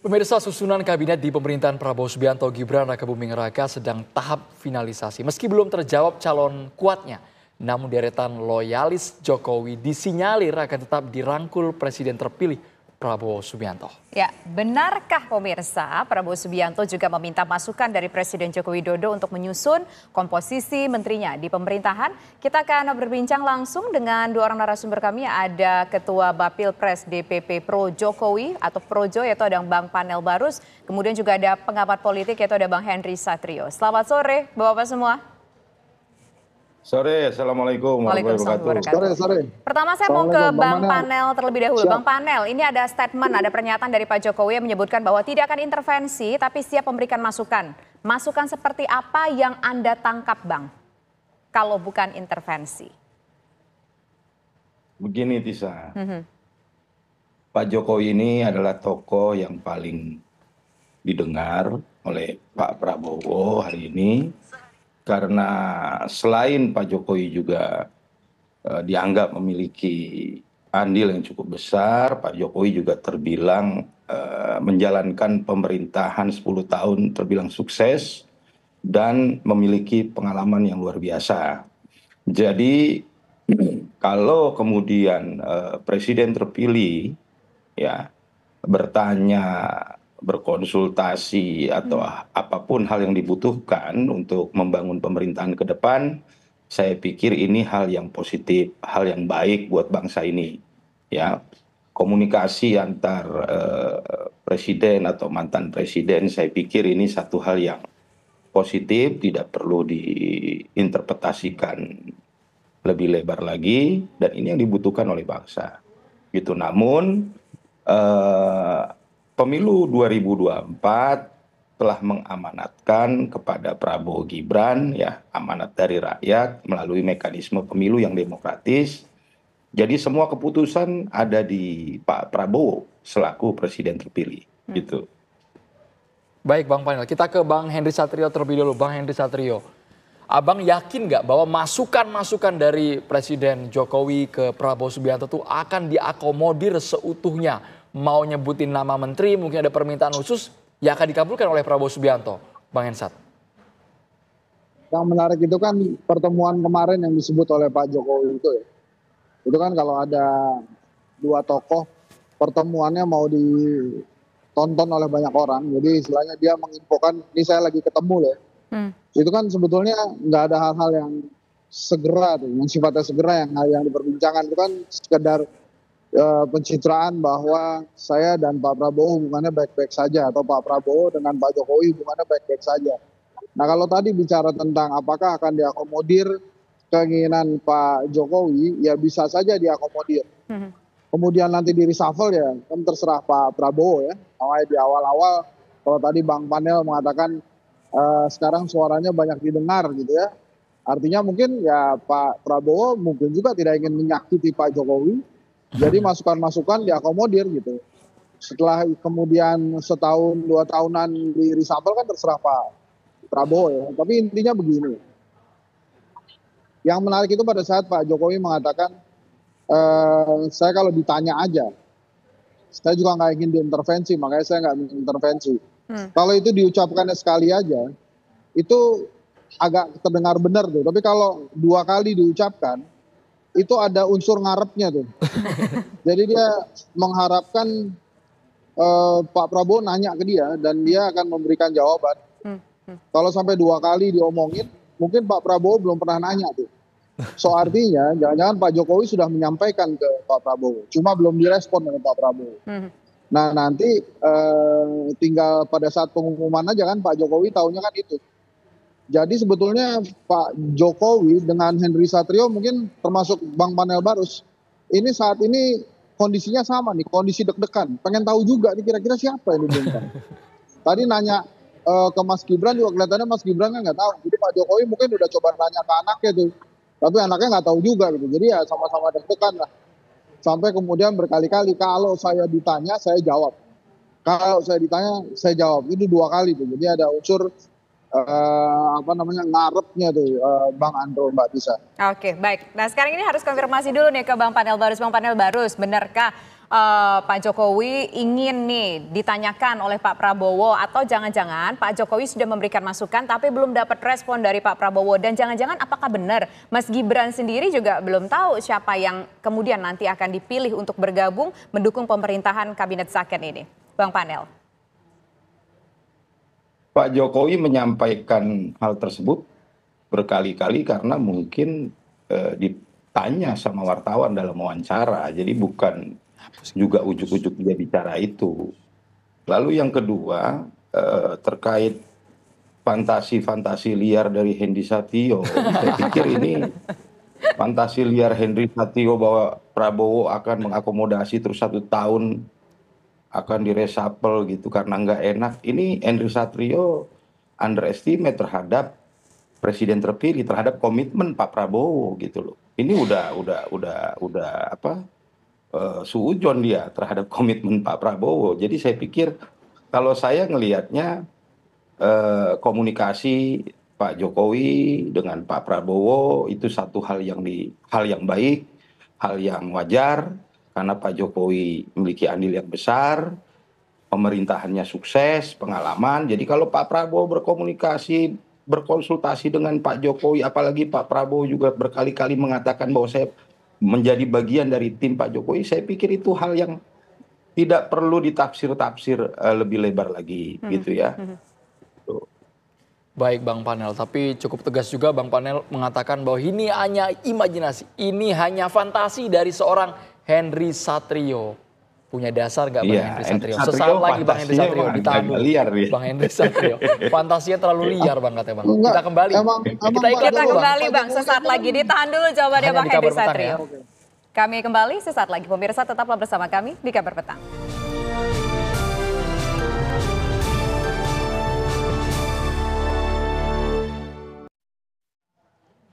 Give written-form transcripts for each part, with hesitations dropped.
Pemirsa, susunan kabinet di pemerintahan Prabowo Subianto Gibran Rakabuming Raka sedang tahap finalisasi. Meski belum terjawab calon kuatnya, namun deretan loyalis Jokowi disinyalir akan tetap dirangkul Presiden terpilih Prabowo Subianto. Ya, benarkah pemirsa Prabowo Subianto juga meminta masukan dari Presiden Joko Widodo untuk menyusun komposisi menterinya di pemerintahan? Kita akan berbincang langsung dengan dua orang narasumber kami. Ada Ketua Bapilpres DPP Pro Jokowi atau Projo, yaitu ada Bang Panel Barus. Kemudian juga ada pengamat politik, yaitu ada Bang Henry Satrio. Selamat sore Bapak-Bapak semua. Sore, Assalamualaikum warahmatullahi wabarakatuh. Sore. Pertama saya mau ke Bang Panel terlebih dahulu. Bang Panel, ini ada statement, ada pernyataan dari Pak Jokowi yang menyebutkan bahwa tidak akan intervensi tapi siap memberikan masukan. Masukan seperti apa yang Anda tangkap, Bang? Kalau bukan intervensi. Begini Tisa, Pak Jokowi ini adalah tokoh yang paling didengar oleh Pak Prabowo hari ini. Karena selain Pak Jokowi juga dianggap memiliki andil yang cukup besar, Pak Jokowi juga terbilang menjalankan pemerintahan 10 tahun terbilang sukses dan memiliki pengalaman yang luar biasa. Jadi kalau kemudian presiden terpilih ya bertanya, berkonsultasi atau apapun hal yang dibutuhkan untuk membangun pemerintahan ke depan, saya pikir ini hal yang positif, hal yang baik buat bangsa ini. Ya, komunikasi antar presiden atau mantan presiden, saya pikir ini satu hal yang positif, tidak perlu diinterpretasikan lebih lebar lagi, dan ini yang dibutuhkan oleh bangsa. Gitu. Namun Pemilu 2024 telah mengamanatkan kepada Prabowo Gibran, ya, amanat dari rakyat melalui mekanisme pemilu yang demokratis. Jadi semua keputusan ada di Pak Prabowo selaku presiden terpilih. Gitu. Baik Bang Panel, kita ke Bang Henry Satrio terlebih dulu. Bang Henry Satrio, Abang yakin nggak bahwa masukan-masukan dari Presiden Jokowi ke Prabowo Subianto itu akan diakomodir seutuhnya? Mau nyebutin nama menteri, mungkin ada permintaan khusus, ya akan dikabulkan oleh Prabowo Subianto. Bang Hensat. Yang menarik itu kan pertemuan kemarin yang disebut oleh Pak Jokowi itu ya. Itu kan kalau ada dua tokoh, pertemuannya mau ditonton oleh banyak orang. Jadi istilahnya dia menginfokan, ini saya lagi ketemu loh. Itu kan sebetulnya nggak ada hal-hal yang segera tuh, yang sifatnya segera, yang diperbincangkan itu kan sekedar pencitraan bahwa saya dan Pak Prabowo hubungannya baik-baik saja, atau Pak Prabowo dengan Pak Jokowi hubungannya baik-baik saja. Nah kalau tadi bicara tentang apakah akan diakomodir keinginan Pak Jokowi, ya bisa saja diakomodir. Kemudian nanti di reshuffle ya kan terserah Pak Prabowo ya. Awalnya di awal-awal kalau tadi Bang Panel mengatakan sekarang suaranya banyak didengar gitu ya. Artinya mungkin ya Pak Prabowo mungkin juga tidak ingin menyakiti Pak Jokowi. Jadi masukan-masukan diakomodir gitu. Setelah kemudian setahun 2 tahunan di reshuffle kan terserah Pak Prabowo ya. Tapi intinya begini. Yang menarik itu pada saat Pak Jokowi mengatakan, saya kalau ditanya aja, saya juga nggak ingin diintervensi, makanya saya nggak ingin intervensi. Kalau itu diucapkannya sekali aja, itu agak terdengar benar tuh. Tapi kalau 2 kali diucapkan, itu ada unsur ngarepnya tuh. Jadi dia mengharapkan Pak Prabowo nanya ke dia dan dia akan memberikan jawaban. Kalau sampai 2 kali diomongin, mungkin Pak Prabowo belum pernah nanya tuh. So artinya jangan-jangan Pak Jokowi sudah menyampaikan ke Pak Prabowo, cuma belum direspon oleh Pak Prabowo. Nah nanti tinggal pada saat pengumuman aja kan Pak Jokowi taunya kan itu. Jadi sebetulnya Pak Jokowi dengan Henry Satrio mungkin termasuk Bang Panel Barus, ini saat ini kondisinya sama nih, kondisi deg-degan. Pengen tahu juga nih kira-kira siapa yang dibungkam. Tadi nanya ke Mas Gibran juga kelihatannya Mas Gibran kan nggak tahu. Jadi Pak Jokowi mungkin udah coba nanya ke anaknya tuh, tapi anaknya nggak tahu juga gitu. Jadi ya sama-sama deg-degan lah. Sampai kemudian berkali-kali kalau saya ditanya saya jawab. Kalau saya ditanya saya jawab. Itu 2 kali tuh. Jadi ada unsur ngarepnya tuh Bang Andro, Mbak Tisa. Oke, baik. Nah sekarang ini harus konfirmasi dulu nih ke Bang Panel Barus. Bang Panel Barus, benarkah Pak Jokowi ingin nih ditanyakan oleh Pak Prabowo, atau jangan-jangan Pak Jokowi sudah memberikan masukan tapi belum dapat respon dari Pak Prabowo, dan jangan-jangan apakah benar Mas Gibran sendiri juga belum tahu siapa yang kemudian nanti akan dipilih untuk bergabung mendukung pemerintahan Kabinet Second ini, Bang Panel? Pak Jokowi menyampaikan hal tersebut berkali-kali karena mungkin ditanya sama wartawan dalam wawancara, jadi bukan juga ujuk-ujuk dia bicara itu. Lalu yang kedua, terkait fantasi-fantasi liar dari Henry Satrio, saya pikir ini fantasi liar Henry Satrio bahwa Prabowo akan mengakomodasi terus 1 tahun akan diresapel gitu karena nggak enak. Ini Henry Satrio underestimate terhadap presiden terpilih, terhadap komitmen Pak Prabowo gitu loh. Ini udah apa? Suujon dia terhadap komitmen Pak Prabowo. Jadi saya pikir kalau saya ngelihatnya komunikasi Pak Jokowi dengan Pak Prabowo itu satu hal yang baik, hal yang wajar karena Pak Jokowi memiliki andil yang besar, pemerintahannya sukses, pengalaman. Jadi kalau Pak Prabowo berkomunikasi, berkonsultasi dengan Pak Jokowi, apalagi Pak Prabowo juga berkali-kali mengatakan bahwa saya menjadi bagian dari tim Pak Jokowi, saya pikir itu hal yang tidak perlu ditafsir-tafsir lebih lebar lagi gitu ya. Baik Bang Panel, tapi cukup tegas juga Bang Panel mengatakan bahwa ini hanya imajinasi, ini hanya fantasi dari seorang Henry Satrio. Punya dasar nggak Bang Henry Satrio? Sesaat lagi Bang Henry Satrio ditahan dulu. Bang Henry Satrio, fantasinya terlalu liar Bang katanya Bang. Kita kembali. Kita kembali Bang, sesaat lagi ditahan dulu jawabannya Bang Henry Satrio. Ya. Kami kembali sesaat lagi, pemirsa tetaplah bersama kami di Kabar Petang.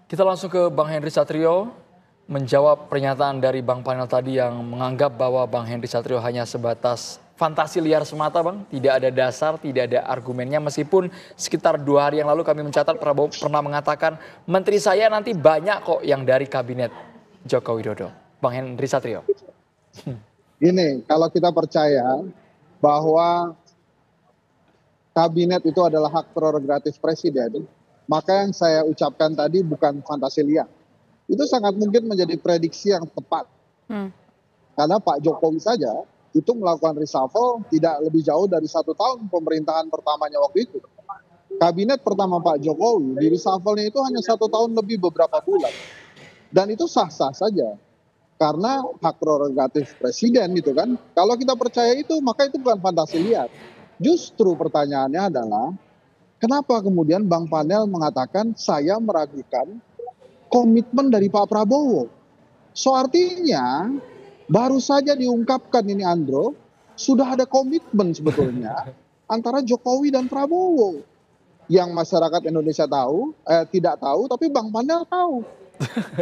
Kita langsung ke Bang Henry Satrio menjawab pernyataan dari Bang Panel tadi yang menganggap bahwa Bang Henry Satrio hanya sebatas fantasi liar semata Bang. Tidak ada dasar, tidak ada argumennya, meskipun sekitar 2 hari yang lalu kami mencatat Prabowo pernah mengatakan menteri saya nanti banyak kok yang dari kabinet Joko Widodo. Bang Henry Satrio. Ini kalau kita percaya bahwa kabinet itu adalah hak prerogatif presiden, maka yang saya ucapkan tadi bukan fantasi liar. Itu sangat mungkin menjadi prediksi yang tepat. Karena Pak Jokowi saja itu melakukan reshuffle tidak lebih jauh dari 1 tahun pemerintahan pertamanya waktu itu. Kabinet pertama Pak Jokowi di reshuffle-nya itu hanya 1 tahun lebih beberapa bulan. Dan itu sah-sah saja. Karena hak prerogatif presiden gitu kan. Kalau kita percaya itu maka itu bukan fantasi liar. Justru pertanyaannya adalah kenapa kemudian Bang Panel mengatakan saya meragukan komitmen dari Pak Prabowo. So artinya baru saja diungkapkan ini Andro, sudah ada komitmen sebetulnya antara Jokowi dan Prabowo. Yang masyarakat Indonesia tidak tahu, tapi Bang Panel tahu.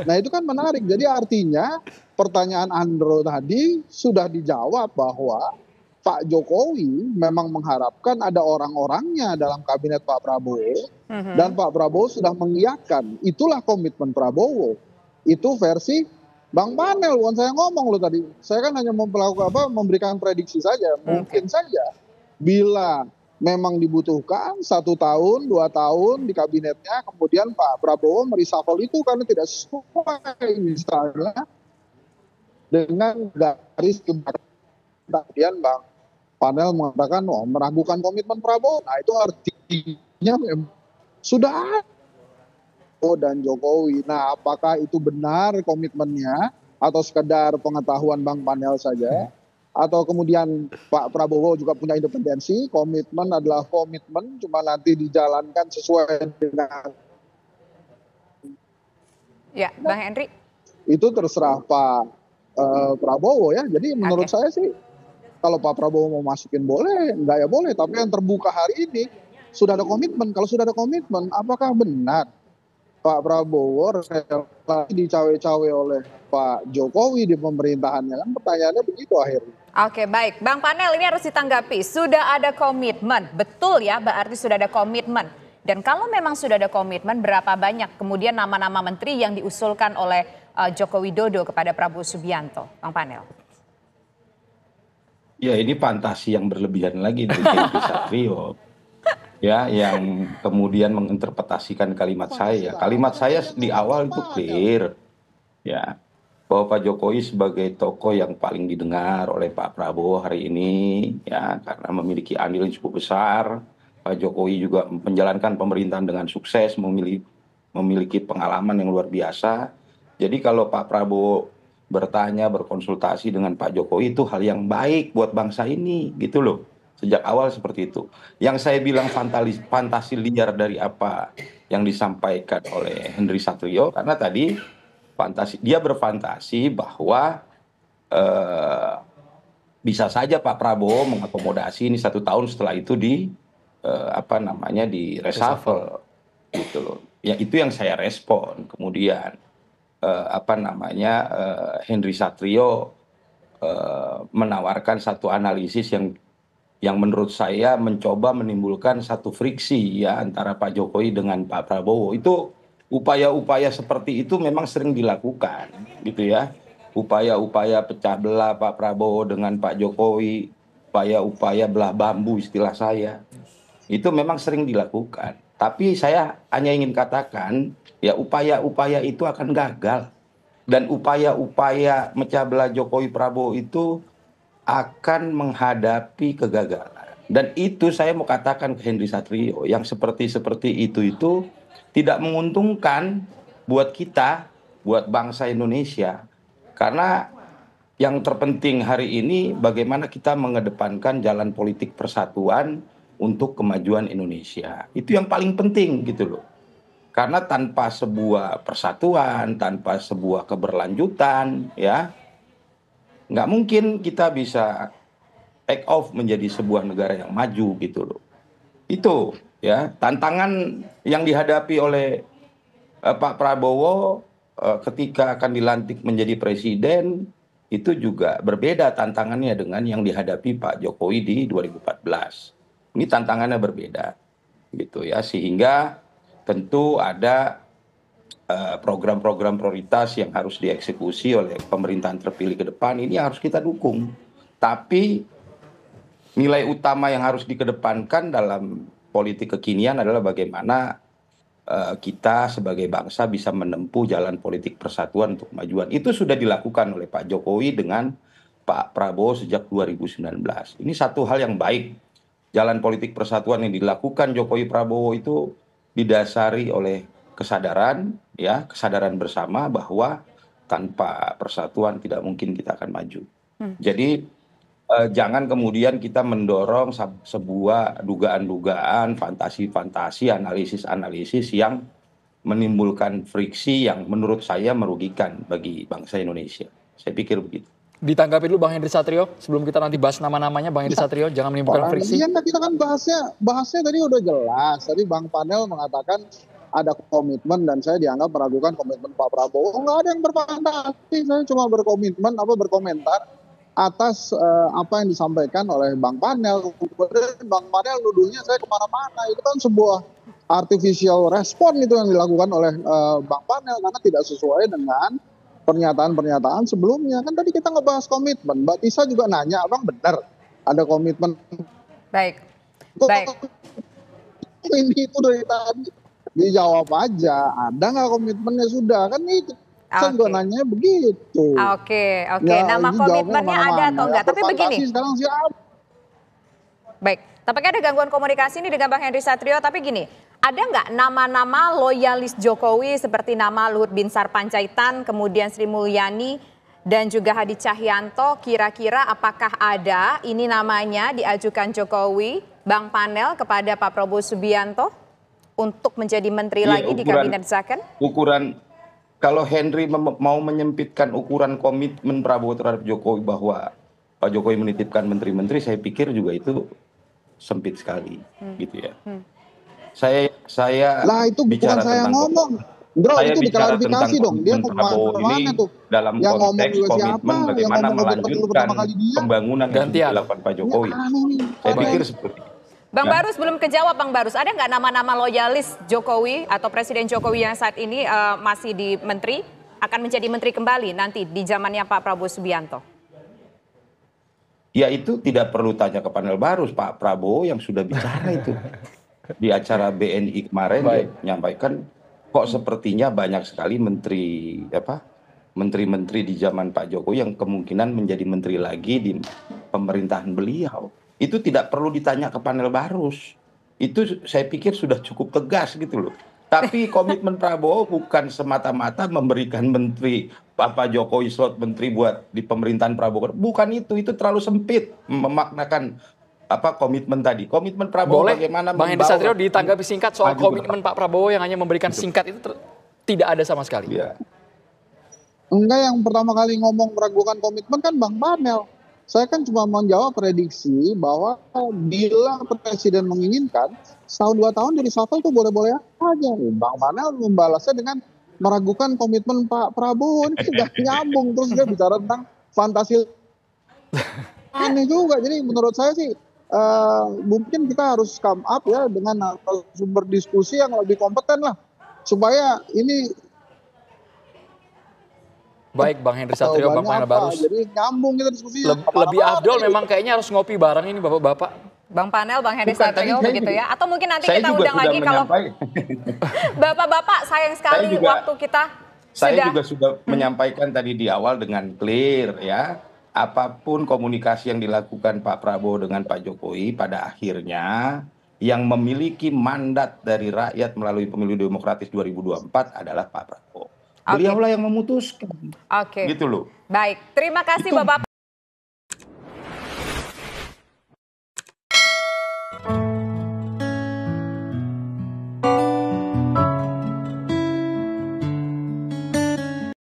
Nah itu kan menarik, jadi artinya pertanyaan Andro tadi sudah dijawab bahwa Pak Jokowi memang mengharapkan ada orang-orangnya dalam kabinet Pak Prabowo, dan Pak Prabowo sudah mengiyakan. Itulah komitmen Prabowo. Itu versi Bang Panel, bukan saya ngomong loh tadi. Saya kan hanya memberikan prediksi saja. Mungkin saja bila memang dibutuhkan 1 tahun, 2 tahun di kabinetnya, kemudian Pak Prabowo mereshuffle itu karena tidak sesuai misalnya dengan garis kemudian Bang Panel mengatakan meragukan komitmen Prabowo. Nah itu artinya sudah ada dan Jokowi. Nah apakah itu benar komitmennya atau sekedar pengetahuan Bang Panel saja? Atau kemudian Pak Prabowo juga punya independensi, komitmen adalah komitmen, cuma nanti dijalankan sesuai dengan. Ya, Bang Henry. Itu terserah Pak Prabowo ya. Jadi menurut saya sih kalau Pak Prabowo mau masukin boleh, enggak ya boleh. Tapi yang terbuka hari ini sudah ada komitmen. Kalau sudah ada komitmen, apakah benar Pak Prabowo dicawe-cawe oleh Pak Jokowi di pemerintahannya? Kan pertanyaannya begitu akhirnya. Oke baik, Bang Panel ini harus ditanggapi. Sudah ada komitmen, betul ya, berarti sudah ada komitmen. Dan kalau memang sudah ada komitmen, berapa banyak kemudian nama-nama menteri yang diusulkan oleh Joko Widodo kepada Prabowo Subianto, Bang Panel? Ya ini fantasi yang berlebihan lagi dari Henry Satrio. Ya, yang kemudian menginterpretasikan kalimat saya. Kalimat saya di awal itu clear, ya, bahwa Pak Jokowi sebagai tokoh yang paling didengar oleh Pak Prabowo hari ini, ya, karena memiliki andil yang cukup besar. Pak Jokowi juga menjalankan pemerintahan dengan sukses, memiliki pengalaman yang luar biasa. Jadi kalau Pak Prabowo bertanya, berkonsultasi dengan Pak Jokowi itu hal yang baik buat bangsa ini, gitu loh. Sejak awal seperti itu. Yang saya bilang fantasi liar dari apa yang disampaikan oleh Henry Satrio, karena tadi dia berfantasi bahwa eh, bisa saja Pak Prabowo mengakomodasi ini 1 tahun setelah itu di reshuffle gitu loh. Ya itu yang saya respon. Kemudian Henry Satrio menawarkan satu analisis yang menurut saya mencoba menimbulkan satu friksi ya antara Pak Jokowi dengan Pak Prabowo. Itu upaya-upaya seperti itu memang sering dilakukan gitu ya. Upaya-upaya pecah belah Pak Prabowo dengan Pak Jokowi, upaya-upaya belah bambu istilah saya. Itu memang sering dilakukan. Tapi saya hanya ingin katakan ya upaya-upaya itu akan gagal. Dan upaya-upaya mecah belah Jokowi Prabowo itu akan menghadapi kegagalan. Dan itu saya mau katakan ke Henry Satrio, yang seperti itu tidak menguntungkan buat kita, buat bangsa Indonesia. Karena yang terpenting hari ini bagaimana kita mengedepankan jalan politik persatuan untuk kemajuan Indonesia. Itu yang paling penting gitu loh. Karena tanpa sebuah persatuan, tanpa sebuah keberlanjutan, ya, nggak mungkin kita bisa take off menjadi sebuah negara yang maju gitu loh. Itu ya tantangan yang dihadapi oleh Pak Prabowo ketika akan dilantik menjadi presiden itu juga berbeda tantangannya dengan yang dihadapi Pak Jokowi di 2014. Ini tantangannya berbeda gitu ya, sehingga tentu ada program-program prioritas yang harus dieksekusi oleh pemerintahan terpilih ke depan, ini harus kita dukung. Tapi nilai utama yang harus dikedepankan dalam politik kekinian adalah bagaimana kita sebagai bangsa bisa menempuh jalan politik persatuan untuk kemajuan. Itu sudah dilakukan oleh Pak Jokowi dengan Pak Prabowo sejak 2019. Ini satu hal yang baik. Jalan politik persatuan yang dilakukan Jokowi Prabowo itu didasari oleh kesadaran bersama bahwa tanpa persatuan tidak mungkin kita akan maju. Jadi jangan kemudian kita mendorong sebuah dugaan-dugaan, fantasi-fantasi, analisis-analisis yang menimbulkan friksi yang menurut saya merugikan bagi bangsa Indonesia. Saya pikir begitu. Ditanggapi dulu Bang Henry Satrio sebelum kita nanti bahas nama-namanya. Bang Henry Satrio, jangan menimbulkan friksi. Iya, kita kan bahasnya tadi udah jelas. Tadi Bang Panel mengatakan ada komitmen dan saya dianggap meragukan komitmen Pak Prabowo. Nggak ada yang berfantasi, saya cuma berkomentar atas apa yang disampaikan oleh Bang Panel. Kemudian Bang Panel nuduhnya saya kemana-mana. Itu kan sebuah artificial respon itu yang dilakukan oleh Bang Panel karena tidak sesuai dengan pernyataan-pernyataan sebelumnya. Kan tadi kita ngebahas komitmen. Mbak Tisa juga nanya, Abang benar ada komitmen. Baik. Ini itu dari tadi. Dijawab aja, ada nggak komitmennya sudah? Kan itu. Saya juga nanya begitu. Oke. Nama komitmennya ada atau enggak? Tapi begini. Sekarang siapa? Baik, tampaknya ada gangguan komunikasi ini dengan Bang Henry Satrio, tapi gini, ada nggak nama-nama loyalis Jokowi seperti nama Luhut Binsar Panjaitan, kemudian Sri Mulyani, dan juga Hadi Cahyanto, kira-kira apakah ada ini namanya diajukan Jokowi, Bang Panel, kepada Pak Prabowo Subianto untuk menjadi menteri lagi di Kabinet Second? Kalau Henry mau menyempitkan ukuran komitmen Prabowo terhadap Jokowi bahwa Pak Jokowi menitipkan menteri-menteri, saya pikir juga itu sempit sekali, gitu ya. Saya lah itu bukan saya ngomong. Bro, itu diklarifikasi dong. Dia kemana tuh? Dalam yang konteks komitmen bagaimana melanjutkan pembangunan yang dilakukan Pak Jokowi. Saya pikir seperti itu. Bang Barus belum kejawab, Bang Barus. Ada nggak nama-nama loyalis Jokowi atau Presiden Jokowi yang saat ini masih di menteri, akan menjadi menteri kembali nanti di zamannya Pak Prabowo Subianto? Ya itu tidak perlu tanya ke panel baru, Pak Prabowo yang sudah bicara itu. Di acara BNI kemarin dia Baik. menyampaikan kok sepertinya banyak sekali menteri-menteri di zaman Pak Jokowi yang kemungkinan menjadi menteri lagi di pemerintahan beliau. Itu tidak perlu ditanya ke panel Barus. Itu saya pikir sudah cukup tegas gitu loh. Tapi komitmen Prabowo bukan semata-mata memberikan menteri Pak Jokowi slot menteri buat di pemerintahan Prabowo. Bukan itu terlalu sempit memaknakan komitmen tadi. Komitmen Prabowo Boleh bagaimana Bang Henry Satrio ditanggapi singkat soal maju ke komitmen Pak Prabowo yang hanya memberikan singkat itu tidak ada sama sekali. Ya. Enggak, yang pertama kali ngomong meragukan komitmen kan Bang Panel. Saya kan cuma menjawab prediksi bahwa bila presiden menginginkan, setahun 2 tahun di reshuffle itu boleh-boleh aja. Bang Panel membalasnya dengan meragukan komitmen Pak Prabowo. Ini sudah nyambung, terus dia bicara tentang fantasi aneh juga. Jadi menurut saya sih mungkin kita harus come up ya dengan sumber diskusi yang lebih kompeten lah, supaya ini Baik Bang Henry Satrio, Bang Panel Barus. jadi nyambung kita diskusinya. Lebih afdol memang kayaknya harus ngopi bareng ini Bapak-bapak. Bang Panel, Bang Henry Bukan, tadi Satrio saya begitu juga- ya? Atau mungkin nanti Saya kita juga undang sudah lagi kalau menyampaikan. Bapak-bapak sayang sekali waktu kita Saya sudah. juga sudah menyampaikan tadi di awal dengan clear ya, apapun komunikasi yang dilakukan Pak Prabowo dengan Pak Jokowi pada akhirnya yang memiliki mandat dari rakyat melalui pemilu demokratis 2024 adalah Pak Prabowo. Beliaulah yang memutuskan. Oke. Gitu loh. Baik, terima kasih Itu Bapak.